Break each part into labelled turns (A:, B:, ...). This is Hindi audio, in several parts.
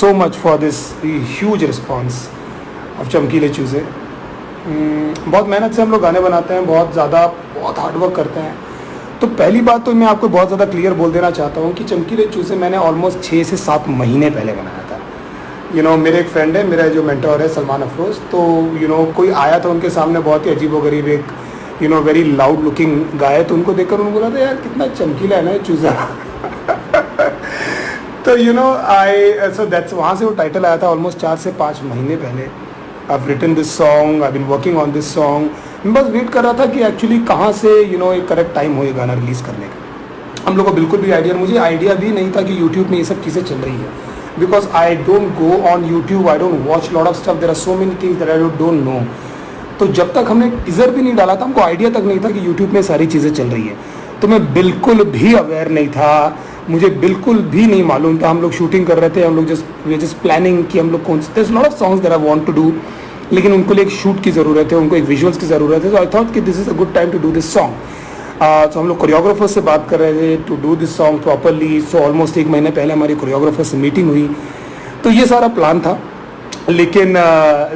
A: so much for this huge response of चमकीले चूज़े। बहुत मेहनत से हम लोग गाने बनाते हैं, बहुत हार्ड वर्क करते हैं। तो पहली बात तो मैं आपको बहुत ज़्यादा क्लियर बोल देना चाहता हूँ कि चमकीले चूज़े मैंने ऑलमोस्ट 6 से 7 महीने पहले बनाया था। मेरे एक फ्रेंड है, मेरा जो मेंटर है सलमान अफरोज़, तो कोई आया था उनके सामने, बहुत ही अजीबोगरीब एक वेरी लाउड लुकिंग गाय, तो उनको देखकर उन्होंने बोला था यार कितना चमकीला है ना चूज़ा। तो सो दैट्स वहाँ से वो टाइटल आया था ऑलमोस्ट 4 से 5 महीने पहले। I have written this song, I been working on this song. मैं बस वेट कर रहा था कि एक्चुअली कहाँ से एक करेक्ट टाइम हो ये गाना रिलीज़ करने का। हम लोग को बिल्कुल भी आइडिया, मुझे आइडिया भी नहीं था कि यूट्यूब में ये सब चीज़ें चल रही है, because I don't go on YouTube, I don't watch lot of stuff, there are so many things that I don't know. तो जब तक हमने टीज़र भी नहीं डाला था, हमको आइडिया तक नहीं था कि यूट्यूब में सारी चीज़ें चल रही है। तो मैं बिल्कुल भी अवेयर नहीं था, मुझे बिल्कुल भी नहीं मालूम था। हम लोग शूटिंग कर रहे थे, हम लोग जस्ट प्लानिंग कि हम लोग कौन से lot of songs that I want to do, लेकिन उनको लिए एक शूट की ज़रूरत है, उनको एक विजुअल्स की ज़रूरत है। तो आई थॉट कि this is a good time to do this song. तो हम लोग कोरियोग्राफर से बात कर रहे थे to do this song properly. So almost 1 महीने पहले हमारी कोरियोग्राफर से मीटिंग हुई, तो ये सारा प्लान था। लेकिन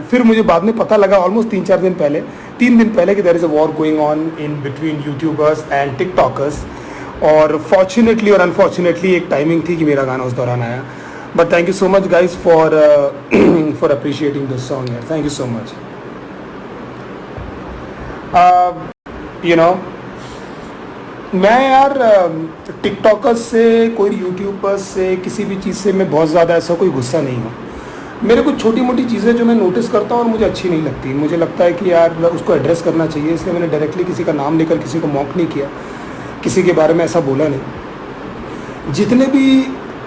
A: फिर मुझे बाद में पता लगा ऑलमोस्ट 3 दिन पहले कि there is a war going on in between YouTubers and TikTokers. और फॉर्चुनेटली और अनफॉर्चुनेटली एक टाइमिंग थी कि मेरा गाना उस दौरान आया। But thank you so much guys for appreciating this song यार, थैंक यू सो मच। मैं यार टिकटॉकर्स से, कोई यूट्यूबर्स से, किसी भी चीज़ से मैं बहुत ज़्यादा ऐसा कोई गुस्सा नहीं हूँ। मेरे कुछ छोटी मोटी चीज़ें जो मैं नोटिस करता हूँ और मुझे अच्छी नहीं लगती, मुझे लगता है कि यार उसको एड्रेस करना चाहिए, इसलिए मैंने डायरेक्टली किसी का नाम लेकर किसी को मॉक नहीं किया, किसी के बारे में ऐसा बोला नहीं। जितने भी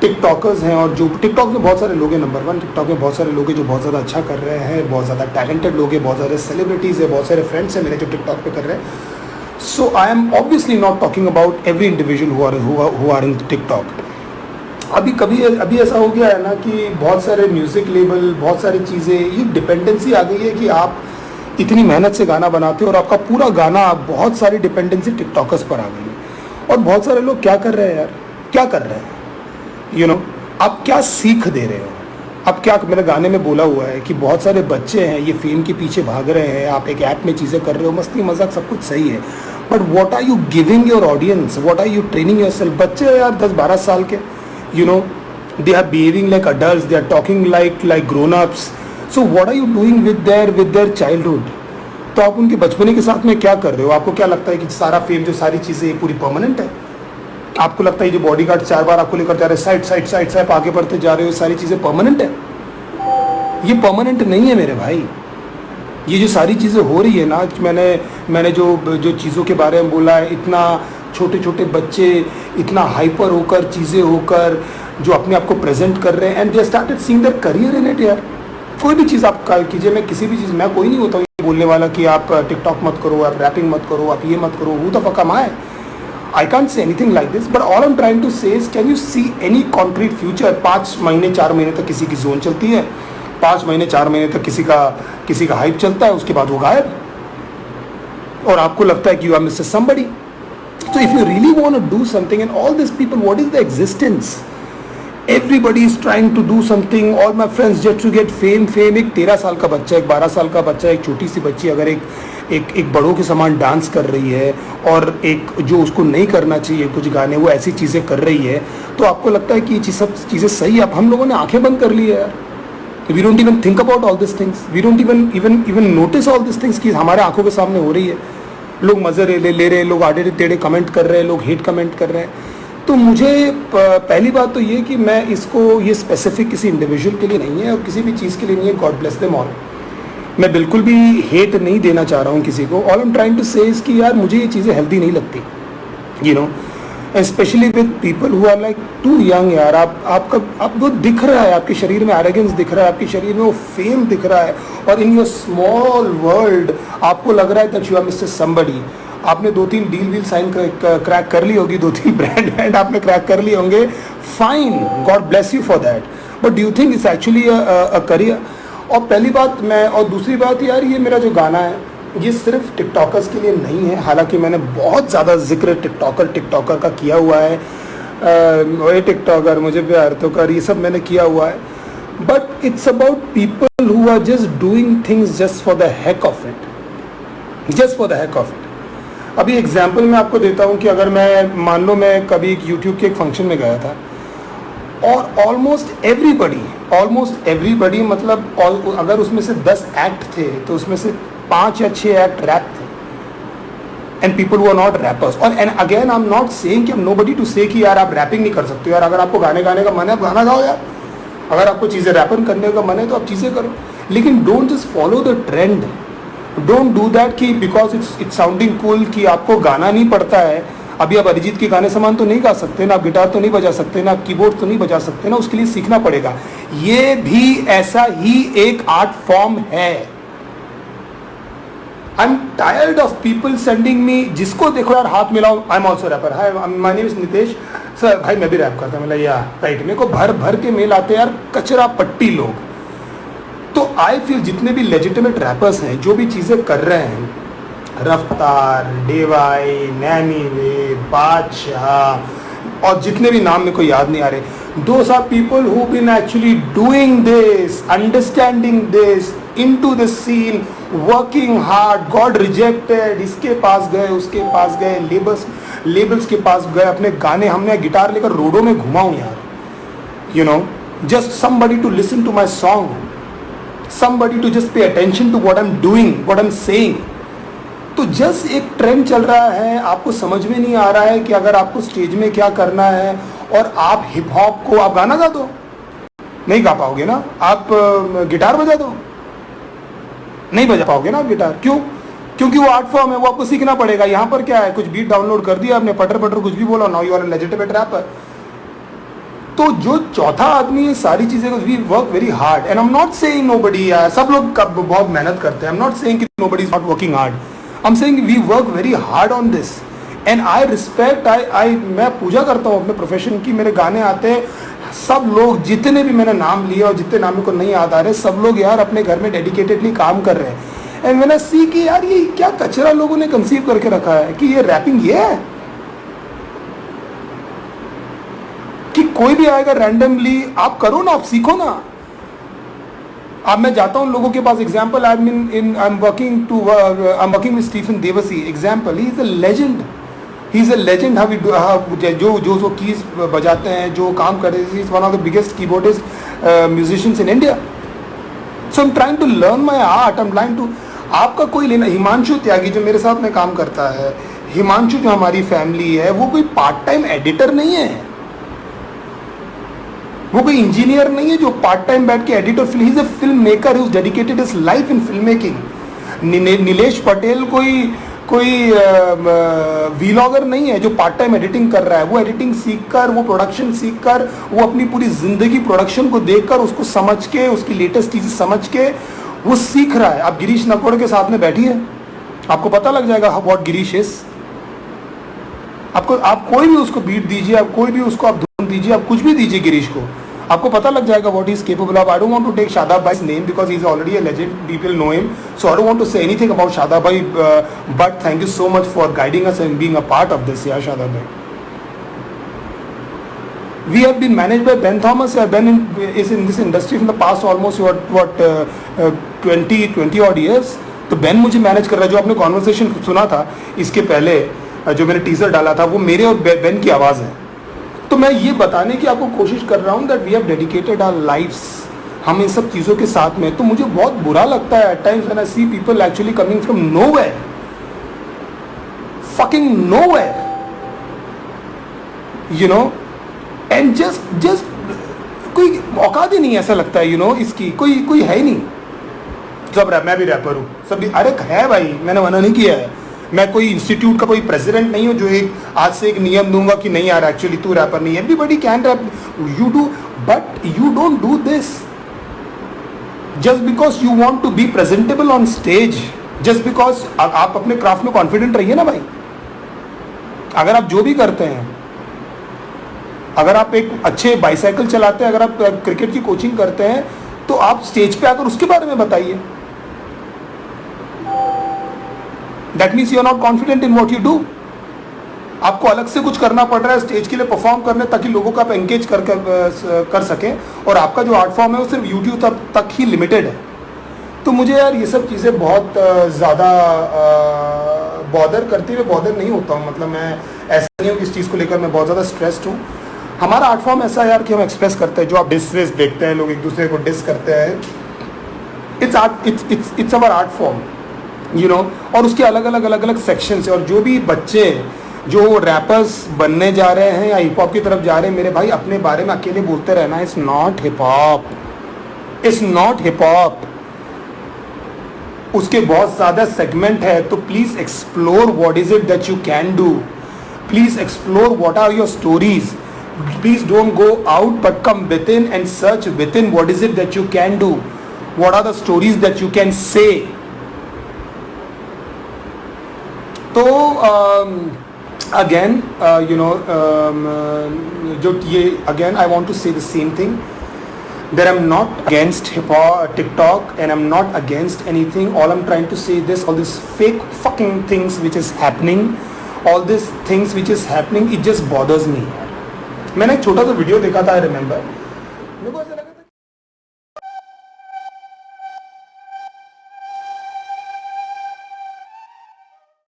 A: टिकटॉकर्स हैं, और जो टिकटॉक में बहुत सारे लोग हैं, नंबर 1 टिकटॉक में बहुत सारे लोग हैं जो बहुत ज़्यादा अच्छा कर रहे हैं, बहुत ज़्यादा टैलेंटेड लोग हैं, बहुत सारे सेलिब्रिटीज़ हैं, बहुत सारे फ्रेंड्स हैं मेरे जो टिकटॉक पे कर रहे हैं। So I am obviously not talking about every individual who are in TikTok. अभी ऐसा हो गया है ना कि बहुत सारे म्यूज़िक लेबल, बहुत सारी चीज़ें, ये डिपेंडेंसी आ गई है कि आप इतनी मेहनत से गाना बनाते हो और आपका पूरा गाना, बहुत सारी डिपेंडेंसी टिकटॉकर्स पर आ गई है। और बहुत सारे लोग क्या कर रहे हैं यार, क्या कर रहे हैं, आप क्या सीख दे रहे हो, आप क्या, मेरे गाने में बोला हुआ है कि बहुत सारे बच्चे हैं ये फेम के पीछे भाग रहे हैं, आप एक ऐप में चीज़ें कर रहे हो, मस्ती मजाक सब कुछ सही है, but what are you giving your audience, what are you training yourself. बच्चे हैं यार 10-12 साल के, they are behaving like adults, they are talking like grown ups, so what are you doing with their childhood? तो आप उनके बचपने के साथ में क्या कर रहे हो? आपको क्या लगता है कि सारा फेम, जो सारी चीज़ें ये पूरी परमानेंट है? आपको लगता है जो बॉडीगार्ड 4 बार आपको लेकर जा रहे हैं साइड से आप आगे बढ़ते जा रहे हो, सारी चीज़ें परमानेंट है? ये परमानेंट नहीं है मेरे भाई। ये जो सारी चीज़ें हो रही है ना, मैंने जो चीज़ों के बारे में बोला है, इतना छोटे छोटे बच्चे इतना हाइपर होकर, चीज़ें होकर, जो अपने आप को प्रेजेंट कर रहे हैं, and they started seeing their career in it. यार कोई भी चीज़ आप कीजिए, मैं किसी भी चीज़, मैं कोई नहीं होता हूँ बोलने वाला कि आप टिकटॉक मत करो, आप रैपिंग मत करो, आप ये मत करो, who the fuck am I? I can't say anything like this, but all I'm trying to say is, can you see any concrete future? 5 महीने 4 महीने तक किसी की जोन चलती है, 5 महीने 4 महीने तक किसी का हाइप चलता है, उसके बाद वो गायब, और आपको लगता है कि you are mister somebody. So if you really want to do something, and all these people, what is the existence? Everybody is trying to do something. All my friends just to get fame. एक 13 साल का बच्चा, एक 12 साल का बच्चा, एक छोटी सी बच्ची अगर एक बड़ों के समान डांस कर रही है, और एक जो उसको नहीं करना चाहिए कुछ गाने, वो ऐसी चीज़ें कर रही है, तो आपको लगता है कि ये सब चीज़ें सही है? अब हम लोगों ने आंखें बंद कर ली है यार। We don't even think about all this things, we don't even notice all this things कि हमारे आंखों के सामने हो रही है। लोग मज़े ले रहे हैं, लोग आड़े टेढ़े कमेंट कर रहे हैं, लोग हेट कमेंट कर रहे हैं। तो मुझे पहली बात तो ये कि मैं ये स्पेसिफिक किसी इंडिविजुअल के लिए नहीं है और किसी भी चीज़ के लिए नहीं है। God bless them all. मैं बिल्कुल भी हेट नहीं देना चाह रहा हूँ किसी को। All I am trying to say is कि यार मुझे ये चीज़ें हेल्दी नहीं लगती, specially with people who are like too young. यार आपको दिख रहा है, आपके शरीर में एरोगेंस दिख रहा है, आपके शरीर में वो फेम दिख रहा है, और इन योर स्मॉल वर्ल्ड आपको लग रहा है that you are mister somebody. आपने 2-3 डील साइन क्रैक कर ली होगी, 2-3 ब्रांड आपने क्रैक कर लिए होंगे, fine, God bless you for that, but do you think it's actually a career? और पहली बात और दूसरी बात यार, ये मेरा जो गाना है ये सिर्फ टिकटॉकर्स के लिए नहीं है। हालांकि मैंने बहुत ज़्यादा जिक्र टिकटॉकर का किया हुआ है, ओए टिकटॉकर मुझे प्यार तो कर, ये सब मैंने किया हुआ है, but it's about people who are just doing things just for the heck of it, just for the heck of it. अभी एग्जाम्पल मैं आपको देता हूँ कि अगर मैं मान लो मैं कभी यूट्यूब के एक फंक्शन में गया था और ऑलमोस्ट एवरीबडी मतलब अगर उसमें से 10 एक्ट थे तो उसमें से 5 या 6 एक्ट रैप थे, and people who are not rappers. और and again I am not saying कि नोबडी टू से कि यार आप रैपिंग नहीं कर सकते हो यार, अगर आपको गाने गाने का मन है आप गाना गाओ यार, अगर आपको चीज़ें रैपन करने का मन है तो आप चीज़ें करो, लेकिन don't just follow the trend, don't do that कि बिकॉज इट्स साउंडिंग कूल कि आपको गाना नहीं पड़ता है। अभी आप अरिजीत के गाने समान तो नहीं गा सकते ना, आप गिटार तो नहीं बजा सकते ना, आप कीबोर्ड तो नहीं बजा सकते ना, उसके लिए सीखना पड़ेगा। ये भी ऐसा ही एक आर्ट फॉर्म है। I am tired of people sending me, जिसको देखो यार हाथ मिलाओ, I am also rapper, hi my name is Nitesh sir, भाई मैं भी रैप करता हूँ, मतलब या राइट, मेरे को भर भर के मेल आते हैं यार, कचरा पट्टी लोग। तो आई फील जितने भी लेजिटिमेट रैपर्स हैं जो भी चीज़ें कर रहे हैं, रफ्तार, डेवाई, नैनी वे, बादशाह और जितने भी नाम मेरे को याद नहीं आ रहे, those are people who been actually doing this, understanding this, into the scene, working hard, got rejected, इसके पास गए उसके पास गए, लेबल्स के पास गए, अपने गाने, हमने गिटार लेकर रोडों में घुमा हूँ यार, you know, just somebody to listen to my song, somebody to just pay attention to what I'm doing, what I'm saying। तो जस्ट एक ट्रेंड चल रहा है, आपको समझ में नहीं आ रहा है कि अगर आपको स्टेज में क्या करना है, और आप हिप हॉप को, आप गाना गा दो, नहीं गा पाओगे ना, आप गिटार बजा दो, नहीं बजा पाओगे ना आप गिटार, क्यों? क्योंकि वो आर्ट फॉर्म है, वो आपको सीखना पड़ेगा। यहाँ पर क्या है, कुछ बीट डाउनलोड कर दिया आपने, पटर पटर कुछ भी बोला, now you are a legitimate rapper. तो जो चौथा आदमी है सारी चीजें, we work very hard, and I am not saying nobody, सब लोग बहुत मेहनत करते हैं, आई एम नॉट सेइंग कि nobody is not working hard, I am saying we work very hard on this, and I respect, मैं पूजा करता हूँ अपने प्रोफेशन की। मेरे गाने आते हैं, सब लोग जितने भी मैंने नाम लिए और जितने नाम को नहीं याद आ रहे, सब लोग यार अपने घर में डेडिकेटेडली काम कर रहे हैं, एंड मैंने सी कि यार ये क्या कचरा लोगों ने कंसीव करके रखा है कि ये रैपिंग ये है कि कोई भी आएगा रैंडमली, आप करो ना, आप सीखो ना। अब मैं जाता हूँ लोगों के पास, example I am working with Stephen Devassy, example, he is a legend, he is a legend, जो कीज बजाते हैं, जो काम कर रहे हैं, is one of the biggest keyboardist musicians in India. So I am trying to learn my art, I am trying to, आपका कोई लेना, हिमांशु त्यागी जो मेरे साथ में काम करता है, हिमांशु जो हमारी फैमिली है, वो कोई पार्ट टाइम एडिटर नहीं है, वो कोई इंजीनियर नहीं है जो पार्ट टाइम बैठ के editor, he is a film maker, he is dedicated his life in film making. Nilesh Patel कोई वीलॉगर नहीं है जो पार्ट टाइम एडिटिंग कर रहा है, वो एडिटिंग सीखकर, वो प्रोडक्शन सीखकर, वो अपनी पूरी जिंदगी प्रोडक्शन को देखकर, उसको समझ के, उसकी लेटेस्ट चीज़ें समझ के वो सीख रहा है। आप गिरीश नकोड़ के साथ में बैठिए, आपको पता लग जाएगा व्हाट गिरीश इज। आप कोई भी उसको बीट दीजिए, आप कोई भी उसको आप धुन दीजिए, आप कुछ भी दीजिए गिरीश को, आपको पता लग जाएगा what is capable of. I don't want to take Shadab भाई's name because he is already a legend, people know him, so I don't want to say anything about Shadab भाई, but thank you so much for guiding us and being a part of this. या शादाब भाई, we have been managed by Ben Thomas. Ben is in this industry from the past almost 20 odd years. तो Ben मुझे मैनेज कर रहा है। जो आपने कॉन्वर्सेशन सुना था इसके पहले, जो मैंने टीजर डाला था, वो मेरे और Ben की आवाज़ है। तो मैं ये बताने की आपको कोशिश कर रहा हूँ that we have dedicated our lifes, हम इन सब चीज़ों के साथ में। तो मुझे बहुत बुरा लगता है at times when I see people actually coming from nowhere, fucking nowhere, you know, and just कोई औकात ही नहीं, ऐसा लगता है, यू नो, इसकी कोई है ही नहीं। सब मैं भी रैपर हूँ, सब अरे है भाई, मैंने मना नहीं किया है, मैं कोई इंस्टीट्यूट का कोई प्रेसिडेंट नहीं हूँ जो एक आज से एक नियम दूंगा कि नहीं यार एक्चुअली तू रैपर नहीं है। Everybody can rap, you do, but you don't do this just because you want to be presentable on stage, just because. आप अपने क्राफ्ट में कॉन्फिडेंट रहिए ना भाई। अगर आप जो भी करते हैं, अगर आप एक अच्छे बाईसाइकिल चलाते हैं, अगर आप क्रिकेट की कोचिंग करते हैं, तो आप स्टेज पे आकर उसके बारे में बताइए। That means you are not confident in what you do. आपको अलग से कुछ करना पड़ रहा है स्टेज के लिए परफॉर्म करने, ताकि लोगों को आप एंगेज कर सकें, और आपका जो आर्ट फॉर्म है वो सिर्फ यूट्यूब तक ही लिमिटेड है। तो मुझे यार ये सब चीज़ें बहुत ज़्यादा बॉदर करती हुए बॉदर नहीं होता हूँ। मतलब मैं ऐसा नहीं हूँ कि इस चीज़ को लेकर मैं बहुत ज़्यादा स्ट्रेस्ड हूँ। हमारा आर्ट फॉर्म ऐसा है यार कि हम एक्सप्रेस करते हैं, जो आप डिस देखते हैं, लोग एक दूसरे को डिस करते हैं, it's our art form, you know. और उसके अलग अलग सेक्शंस है। और जो भी बच्चे जो रैपर्स बनने जा रहे हैं या हिप हॉप की तरफ जा रहे हैं, मेरे भाई अपने बारे में अकेले बोलते रहना it's not hip hop, it's not hip hop. उसके बहुत ज़्यादा सेगमेंट है। तो please explore what is it that you can do, please explore what are your stories, please don't go out but come within and search within what is it that you can do, what are the stories that you can say. तो again you know जो ये again I want to say the same thing that I'm not against hip hop TikTok and I'm not against anything. All I'm trying to say this, all these fake fucking things which is happening, all these things which is happening, it just bothers me. मैंने एक छोटा सा वीडियो देखा था, I remember,